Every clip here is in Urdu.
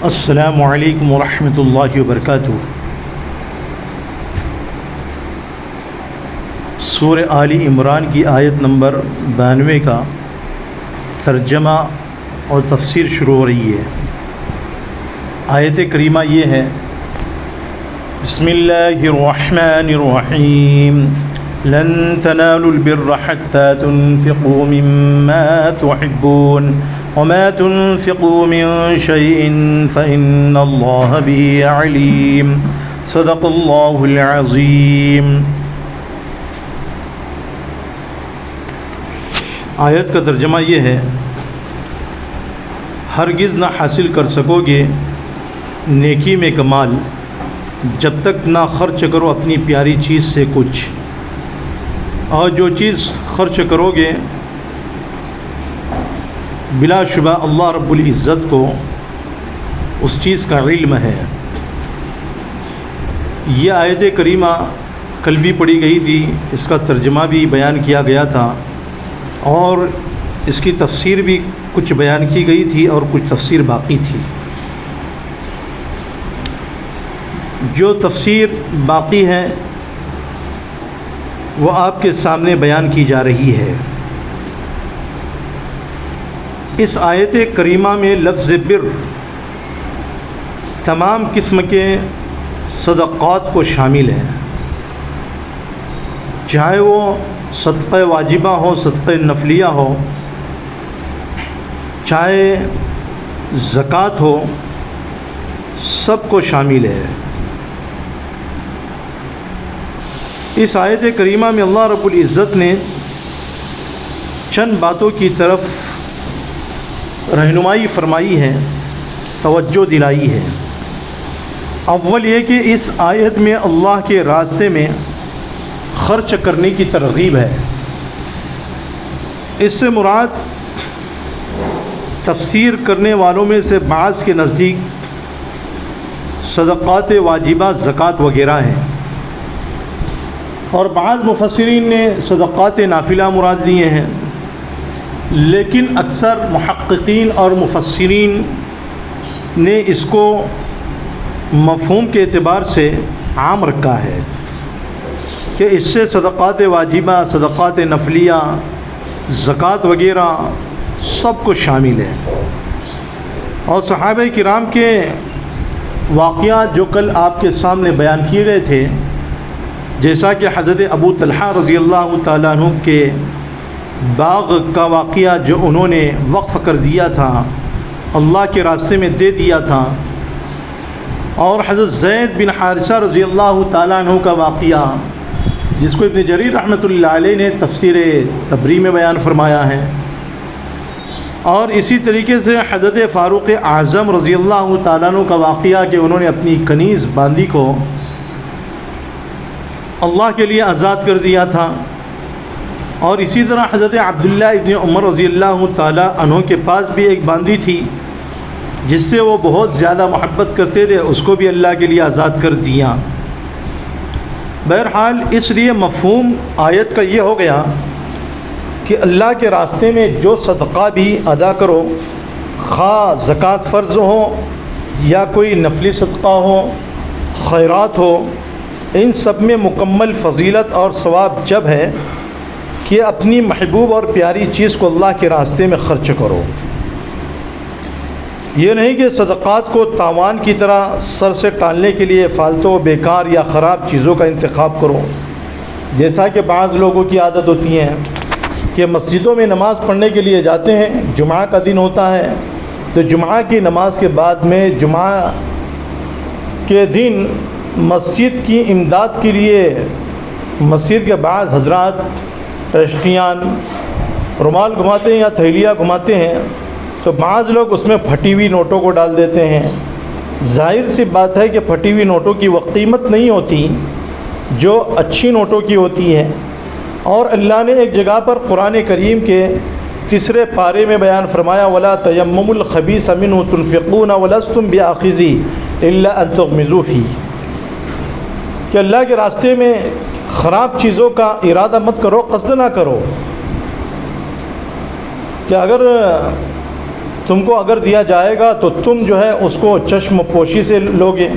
السلام علیکم ورحمۃ اللہ وبرکاتہ۔ سورہ آل عمران کی آیت نمبر 92 کا ترجمہ اور تفسیر شروع ہو رہی ہے۔ آیت کریمہ یہ ہے: بسم اللہ الرحمن الرحیم، لن تنالوا البر حتى تنفقوا مما تحبون وما تنفقوا من شيء فإن الله به عليم، صدق الله العظیم۔ آیت کا ترجمہ یہ ہے: ہرگز نہ حاصل کر سکو گے نیکی میں کمال جب تک نہ خرچ کرو اپنی پیاری چیز سے کچھ، اور جو چیز خرچ کرو گے بلا شبہ اللہ رب العزت کو اس چیز کا علم ہے۔ یہ آیت کریمہ کل بھی پڑھی گئی تھی، اس کا ترجمہ بھی بیان کیا گیا تھا اور اس کی تفسیر بھی کچھ بیان کی گئی تھی اور کچھ تفسیر باقی تھی۔ جو تفسیر باقی ہے وہ آپ کے سامنے بیان کی جا رہی ہے۔ اس آیت کریمہ میں لفظ بر تمام قسم کے صدقات کو شامل ہے، چاہے وہ صدقہ واجبہ ہو، صدقہ نفلیہ ہو، چاہے زکوٰۃ ہو، سب کو شامل ہے۔ اس آیت کریمہ میں اللہ رب العزت نے چند باتوں کی طرف رہنمائی فرمائی ہے، توجہ دلائی ہے۔ اول یہ کہ اس آیت میں اللہ کے راستے میں خرچ کرنے کی ترغیب ہے۔ اس سے مراد تفسیر کرنے والوں میں سے بعض کے نزدیک صدقات واجبہ، زکوٰۃ وغیرہ ہیں، اور بعض مفسرین نے صدقات نافلہ مراد لیے ہیں، لیکن اکثر محققین اور مفسرین نے اس کو مفہوم کے اعتبار سے عام رکھا ہے کہ اس سے صدقات واجبہ، صدقات نفلیہ، زکوٰۃ وغیرہ سب کو شامل ہے۔ اور صحابہ کرام کے واقعات جو کل آپ کے سامنے بیان کیے گئے تھے، جیسا کہ حضرت ابو طلحہ رضی اللہ تعالیٰ عنہ کے باغ کا واقعہ جو انہوں نے وقف کر دیا تھا، اللہ کے راستے میں دے دیا تھا، اور حضرت زید بن حارثہ رضی اللہ تعالیٰ عنہ کا واقعہ جس کو ابن جریر رحمۃ اللہ علیہ نے تفسیر تبری میں بیان فرمایا ہے، اور اسی طریقے سے حضرت فاروق اعظم رضی اللہ تعالیٰ عنہ کا واقعہ کہ انہوں نے اپنی کنیز باندی کو اللہ کے لیے آزاد کر دیا تھا، اور اسی طرح حضرت عبداللہ ابن عمر رضی اللہ تعالیٰ عنہ کے پاس بھی ایک باندی تھی جس سے وہ بہت زیادہ محبت کرتے تھے، اس کو بھی اللہ کے لیے آزاد کر دیا۔ بہرحال اس لیے مفہوم آیت کا یہ ہو گیا کہ اللہ کے راستے میں جو صدقہ بھی ادا کرو، خواہ زکوٰۃ فرض ہو یا کوئی نفلی صدقہ ہو، خیرات ہو، ان سب میں مکمل فضیلت اور ثواب جب ہے کہ اپنی محبوب اور پیاری چیز کو اللہ کے راستے میں خرچ کرو۔ یہ نہیں کہ صدقات کو تاوان کی طرح سر سے ٹالنے کے لیے فالتو، بیکار یا خراب چیزوں کا انتخاب کرو، جیسا کہ بعض لوگوں کی عادت ہوتی ہے کہ مسجدوں میں نماز پڑھنے کے لیے جاتے ہیں، جمعہ کا دن ہوتا ہے تو جمعہ کی نماز کے بعد میں جمعہ کے دن مسجد کی امداد کے لیے مسجد کے بعض حضرات ٹرسٹیان رومال گھماتے ہیں یا تھیلیاں گھماتے ہیں، تو بعض لوگ اس میں پھٹی ہوئی نوٹوں کو ڈال دیتے ہیں۔ ظاہر سی بات ہے کہ پھٹی ہوئی نوٹوں کی وہ قیمت نہیں ہوتی جو اچھی نوٹوں کی ہوتی ہے، اور اللہ نے ایک جگہ پر قرآن کریم کے 3 پارے میں بیان فرمایا: وَلَا تَيَمَّمُوا الْخَبِيثَ مِنْهُ تُنْفِقُونَ وَلَسْتُمْ بِآخِذِيهِ إِلَّا أَن تُغْمِضُوا فِيهِ، کہ اللہ کے راستے میں خراب چیزوں کا ارادہ مت کرو، قصد نہ کرو کہ اگر تم کو اگر دیا جائے گا تو تم جو ہے اس کو چشم پوشی سے لوگے۔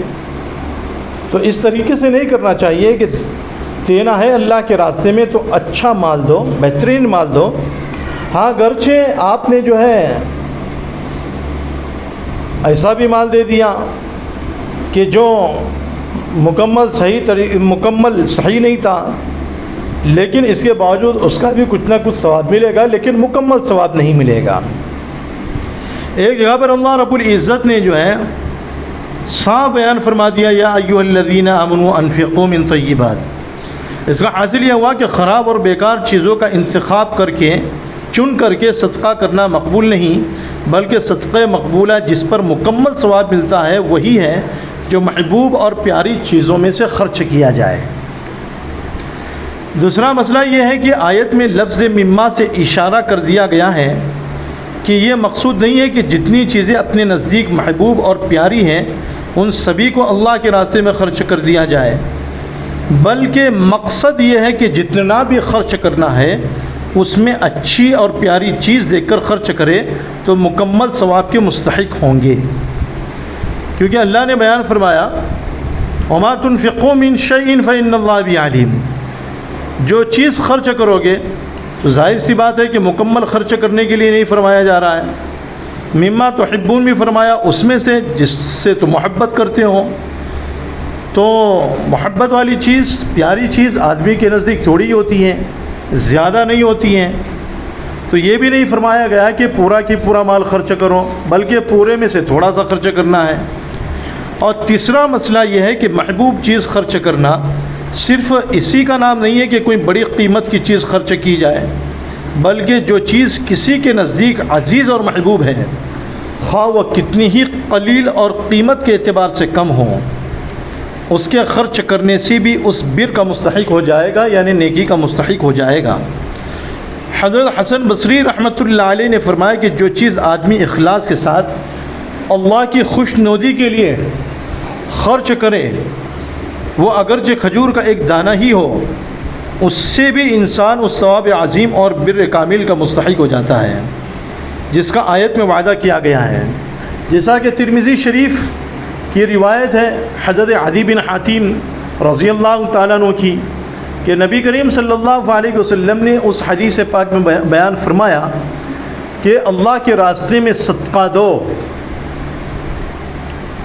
تو اس طریقے سے نہیں کرنا چاہیے کہ دینا ہے اللہ کے راستے میں تو اچھا مال دو، بہترین مال دو۔ ہاں گرچہ آپ نے جو ہے ایسا بھی مال دے دیا کہ جو مکمل صحیح نہیں تھا، لیکن اس کے باوجود اس کا بھی کچھ نہ کچھ ثواب ملے گا، لیکن مکمل ثواب نہیں ملے گا۔ ایک جگہ پر اللہ رب العزت نے جو ہے صاف بیان فرما دیا، یا ایھا الذین آمنوا انفقوا من طیبات۔ اس کا حاصل یہ ہوا کہ خراب اور بیکار چیزوں کا انتخاب کر کے چن کر کے صدقہ کرنا مقبول نہیں، بلکہ صدقہ مقبولہ جس پر مکمل ثواب ملتا ہے وہی ہے جو محبوب اور پیاری چیزوں میں سے خرچ کیا جائے۔ دوسرا مسئلہ یہ ہے کہ آیت میں لفظ مما سے اشارہ کر دیا گیا ہے کہ یہ مقصود نہیں ہے کہ جتنی چیزیں اپنے نزدیک محبوب اور پیاری ہیں ان سبھی کو اللہ کے راستے میں خرچ کر دیا جائے، بلکہ مقصد یہ ہے کہ جتنا بھی خرچ کرنا ہے اس میں اچھی اور پیاری چیز دیکھ کر خرچ کرے تو مکمل ثواب کے مستحق ہوں گے، کیونکہ اللہ نے بیان فرمایا وما تنفقوا من شیء فإن اللہ بہ علیم۔ جو چیز خرچ کرو گے تو ظاہر سی بات ہے کہ مکمل خرچ کرنے کے لیے نہیں فرمایا جا رہا ہے، مما تحبون بھی فرمایا، اس میں سے جس سے تو محبت کرتے ہو۔ تو محبت والی چیز، پیاری چیز آدمی کے نزدیک تھوڑی ہوتی ہیں، زیادہ نہیں ہوتی ہیں، تو یہ بھی نہیں فرمایا گیا کہ پورا کی پورا مال خرچ کرو، بلکہ پورے میں سے تھوڑا سا خرچ کرنا ہے۔ اور تیسرا مسئلہ یہ ہے کہ محبوب چیز خرچ کرنا صرف اسی کا نام نہیں ہے کہ کوئی بڑی قیمت کی چیز خرچ کی جائے، بلکہ جو چیز کسی کے نزدیک عزیز اور محبوب ہے، خواہ وہ کتنی ہی قلیل اور قیمت کے اعتبار سے کم ہو، اس کے خرچ کرنے سے بھی اس بر کا مستحق ہو جائے گا، یعنی نیکی کا مستحق ہو جائے گا۔ حضرت حسن بصری رحمۃ اللہ علیہ نے فرمایا کہ جو چیز آدمی اخلاص کے ساتھ اللہ کی خوشنودی کے لیے خرچ کرے، وہ اگرچہ کھجور کا ایک دانہ ہی ہو، اس سے بھی انسان اس ثواب عظیم اور بر کامل کا مستحق ہو جاتا ہے جس کا آیت میں وعدہ کیا گیا ہے۔ جیسا کہ ترمذی شریف کی روایت ہے حضرت عدی بن حاتم رضی اللہ تعالیٰ عنہ کی کہ نبی کریم صلی اللہ علیہ وسلم نے اس حدیث پاک میں بیان فرمایا کہ اللہ کے راستے میں صدقہ دو،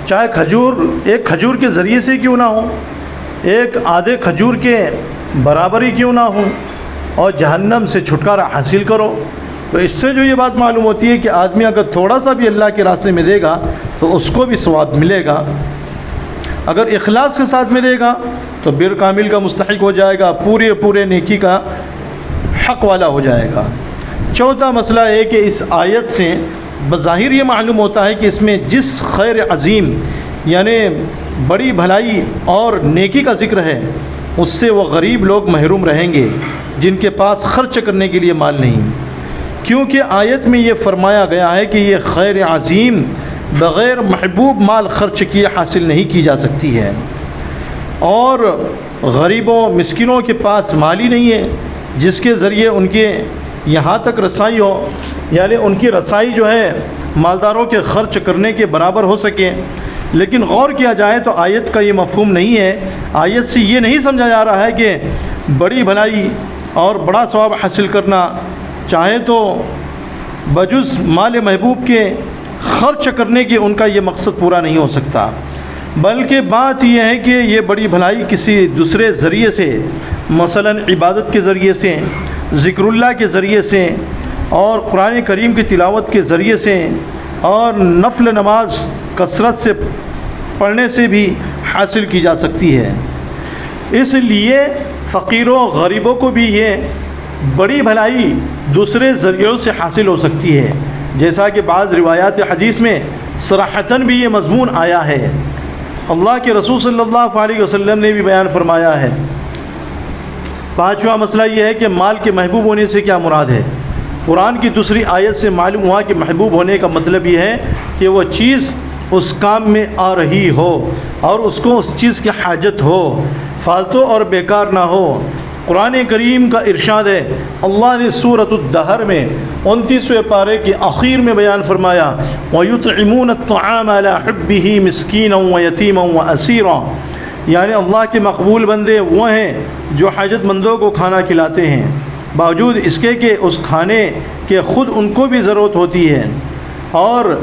چاہے ایک کھجور کے ذریعے سے کیوں نہ ہو، ایک آدھے کھجور کے برابر ہی کیوں نہ ہو، اور جہنم سے چھٹکارا حاصل کرو۔ تو اس سے جو یہ بات معلوم ہوتی ہے کہ آدمی اگر تھوڑا سا بھی اللہ کے راستے میں دے گا تو اس کو بھی ثواب ملے گا، اگر اخلاص کے ساتھ میں دے گا تو بر کامل کا مستحق ہو جائے گا، پورے نیکی کا حق والا ہو جائے گا۔ چوتھا مسئلہ ہے کہ اس آیت سے بظاہر یہ معلوم ہوتا ہے کہ اس میں جس خیر عظیم یعنی بڑی بھلائی اور نیکی کا ذکر ہے اس سے وہ غریب لوگ محروم رہیں گے جن کے پاس خرچ کرنے کے لیے مال نہیں، کیونکہ آیت میں یہ فرمایا گیا ہے کہ یہ خیر عظیم بغیر محبوب مال خرچ کیے حاصل نہیں کی جا سکتی ہے، اور غریبوں مسکینوں کے پاس مال ہی نہیں ہے جس کے ذریعے ان کے یہاں تک رسائی ہو، یعنی ان کی رسائی جو ہے مالداروں کے خرچ کرنے کے برابر ہو سکے۔ لیکن غور کیا جائے تو آیت کا یہ مفہوم نہیں ہے، آیت سے یہ نہیں سمجھا جا رہا ہے کہ بڑی بھلائی اور بڑا ثواب حاصل کرنا چاہے تو بجز مال محبوب کے خرچ کرنے کے ان کا یہ مقصد پورا نہیں ہو سکتا، بلکہ بات یہ ہے کہ یہ بڑی بھلائی کسی دوسرے ذریعے سے، مثلا عبادت کے ذریعے سے، ذکر اللہ کے ذریعے سے، اور قرآن کریم کی تلاوت کے ذریعے سے، اور نفل نماز کثرت سے پڑھنے سے بھی حاصل کی جا سکتی ہے۔ اس لیے فقیروں غریبوں کو بھی یہ بڑی بھلائی دوسرے ذریعوں سے حاصل ہو سکتی ہے، جیسا کہ بعض روایات حدیث میں صراحتاً بھی یہ مضمون آیا ہے۔ اللہ کے رسول صلی اللہ علیہ وسلم نے بھی بیان فرمایا ہے۔ پانچواں مسئلہ یہ ہے کہ مال کے محبوب ہونے سے کیا مراد ہے۔ قرآن کی دوسری آیت سے معلوم ہوا کہ محبوب ہونے کا مطلب یہ ہے کہ وہ چیز اس کام میں آ رہی ہو اور اس کو اس چیز کی حاجت ہو، فالتو اور بیکار نہ ہو۔ قرآن کریم کا ارشاد ہے، اللہ نے سورۃ الدہر میں 29ویں پارے کے آخر میں بیان فرمایا، وَيُطْعِمُونَ الطَّعَامَ عَلَىٰ حُبِّهِ مِسْكِينًا وَيَتِيمًا وَأَسِيرًا، یعنی اللہ کے مقبول بندے وہ ہیں جو حاجت مندوں کو کھانا کھلاتے ہیں، باوجود اس کے کہ اس کھانے کے خود ان کو بھی ضرورت ہوتی ہے، اور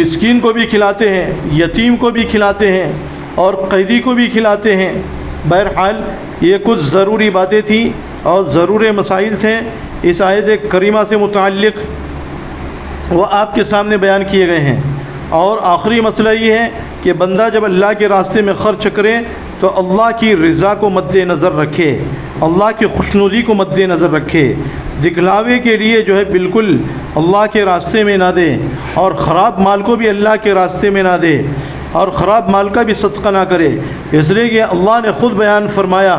مسکین کو بھی کھلاتے ہیں، یتیم کو بھی کھلاتے ہیں، اور قیدی کو بھی کھلاتے ہیں۔ بہرحال یہ کچھ ضروری باتیں تھیں اور ضروری مسائل تھے اس آیت کریمہ سے متعلق، وہ آپ کے سامنے بیان کیے گئے ہیں۔ اور آخری مسئلہ یہ ہے کہ بندہ جب اللہ کے راستے میں خرچ کرے تو اللہ کی رضا کو مد نظر رکھے، اللہ کی خوشنودی کو مد نظر رکھے، دکھلاوے کے لیے جو ہے بالکل اللہ کے راستے میں نہ دے، اور خراب مال کو بھی اللہ کے راستے میں نہ دے، اور خراب مال کا بھی صدقہ نہ کرے، اس لیے کہ اللہ نے خود بیان فرمایا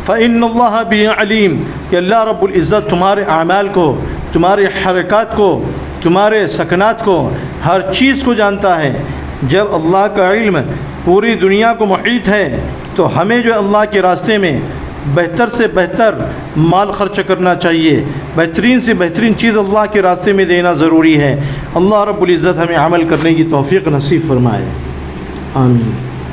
فَإِنَّ اللَّهَ بِهِ عَلِيمٌ کہ اللہ رب العزت تمہارے اعمال کو، تمہارے حرکات کو، تمہارے سکنات کو، ہر چیز کو جانتا ہے۔ جب اللہ کا علم پوری دنیا کو محیط ہے تو ہمیں جو اللہ کے راستے میں بہتر سے بہتر مال خرچ کرنا چاہیے، بہترین سے بہترین چیز اللہ کے راستے میں دینا ضروری ہے۔ اللہ رب العزت ہمیں عمل کرنے کی توفیق نصیب فرمائے، آمین۔